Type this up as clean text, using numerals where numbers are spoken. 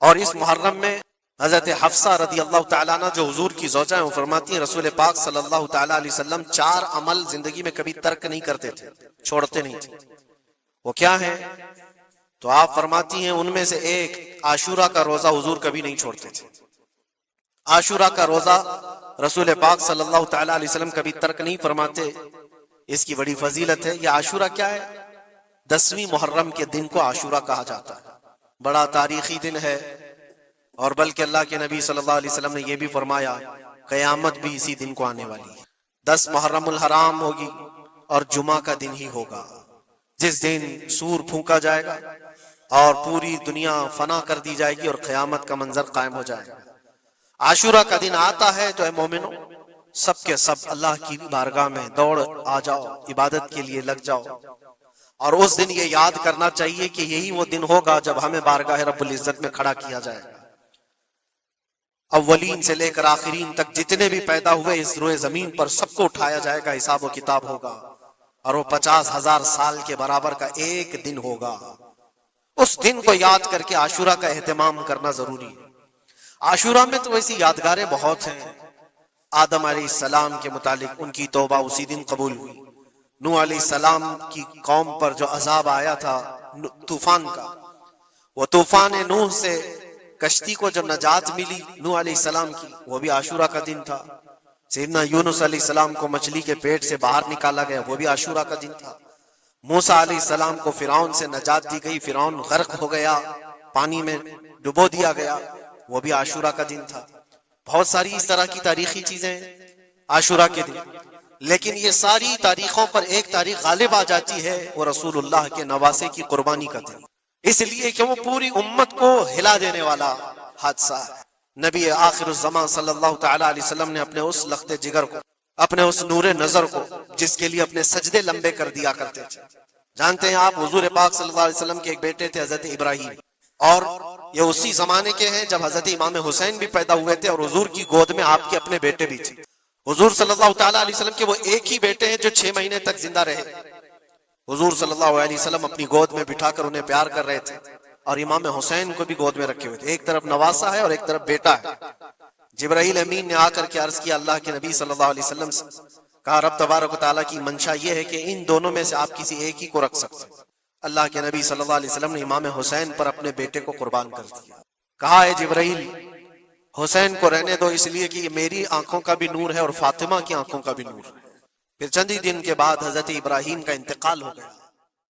اور اس محرم میں حضرت حفصہ رضی اللہ تعالیٰ عنہ جو حضور کی زوجہ ہیں، وہ فرماتی ہیں رسول پاک صلی اللہ تعالیٰ علیہ وسلم 4 عمل زندگی میں کبھی ترک نہیں کرتے تھے، چھوڑتے نہیں تھے۔ وہ کیا ہیں؟ تو آپ فرماتی ہیں ان میں سے ایک عاشورہ کا روزہ حضور کبھی نہیں چھوڑتے تھے۔ عاشورہ کا روزہ رسول پاک صلی اللہ تعالیٰ علیہ وسلم کبھی ترک نہیں فرماتے۔ اس کی بڑی فضیلت ہے۔ یہ عاشورہ کیا ہے؟ 10ویں محرم کے دن کو عاشورہ کہا جاتا ہے، بڑا تاریخی دن ہے، اور بلکہ اللہ کے نبی صلی اللہ علیہ وسلم نے یہ بھی فرمایا قیامت بھی اسی دن کو آنے والی ہے۔ 10 محرم الحرام ہوگی اور جمعہ کا دن ہی ہوگا، جس دن سور پھونکا جائے گا اور پوری دنیا فنا کر دی جائے گی اور قیامت کا منظر قائم ہو جائے گا۔ عاشورہ کا دن آتا ہے تو اے مومنوں، سب کے سب اللہ کی بارگاہ میں دوڑ آ جاؤ، عبادت کے لیے لگ جاؤ، اور اس دن یہ یاد کرنا چاہیے کہ یہی وہ دن ہوگا جب ہمیں بارگاہ رب العزت میں کھڑا کیا جائے گا۔ اولین سے لے کر آخرین تک جتنے بھی پیدا ہوئے اس روئے زمین پر سب کو اٹھایا جائے گا، حساب و کتاب ہوگا، اور وہ 50,000 سال کے برابر کا ایک دن ہوگا۔ اس دن کو یاد کر کے عاشورہ کا اہتمام کرنا ضروری ہے۔ عاشورہ میں تو ویسی یادگاریں بہت ہیں۔ آدم علیہ السلام کے متعلق ان کی توبہ اسی دن قبول ہوئی۔ نوح علیہ السلام کی قوم پر جو عذاب آیا تھا طوفان کا، وہ طوفان نوح سے کشتی کو جب نجات ملی نوح علیہ السلام کی، وہ بھی عاشورہ کا دن تھا۔ سیدنا یونس علیہ السلام کو مچھلی کے پیٹ سے باہر نکالا گیا، وہ بھی عاشورہ کا دن تھا۔ موسیٰ علیہ السلام کو فرعون سے نجات دی گئی، فرعون غرق ہو گیا، پانی میں ڈبو دیا گیا، وہ بھی عاشورہ کا دن تھا۔ بہت ساری اس طرح کی تاریخی چیزیں عاشورہ کے دن، لیکن یہ ساری تاریخوں پر ایک تاریخ غالب آ جاتی ہے، وہ رسول اللہ کے نواسے کی قربانی کا دن، اس لیے کہ وہ پوری امت کو ہلا دینے والا حادثہ ہے۔ نبی آخر الزمان صلی اللہ تعالیٰ علیہ وسلم نے اپنے اس لخت جگر کو، اپنے اس نور نظر کو، جس کے لیے اپنے سجدے لمبے کر دیا کرتے تھے، جانتے ہیں آپ حضور پاک صلی اللہ علیہ وسلم کے ایک بیٹے تھے حضرت ابراہیم، اور یہ اسی زمانے کے ہیں جب حضرت امام حسین بھی پیدا ہوئے تھے، اور حضور کی گود میں آپ کے اپنے بیٹے بھی تھے۔ حضور صلی اللہ تعالیٰ علیہ وسلم کے وہ ایک ہی بیٹے ہیں جو 6 مہینے تک زندہ رہے۔ حضور صلی اللہ علیہ وسلم اپنی گود میں بٹھا کر انہیں پیار کر رہے تھے، اور امام حسین کو بھی گود میں رکھے ہوئے تھے۔ ایک طرف نواسا ہے اور ایک طرف بیٹا ہے۔ جبرائیل امین نے آ کر کے عرض کیا اللہ کے نبی صلی اللہ علیہ وسلم سے، کہا رب تبارک و تعالیٰ کی منشا یہ ہے کہ ان دونوں میں سے آپ کسی ایک ہی کو رکھ سکتے ہیں۔ اللہ کے نبی صلی اللہ علیہ وسلم نے امام حسین پر اپنے بیٹے کو قربان کر دیا۔ کہا اے جبرائیل، حسین کو رہنے دو، اس لیے کہ یہ میری آنکھوں کا بھی نور ہے اور فاطمہ کی آنکھوں کا بھی نور ہے۔ پھر چند ہی دن کے بعد حضرت ابراہیم کا انتقال ہو گیا۔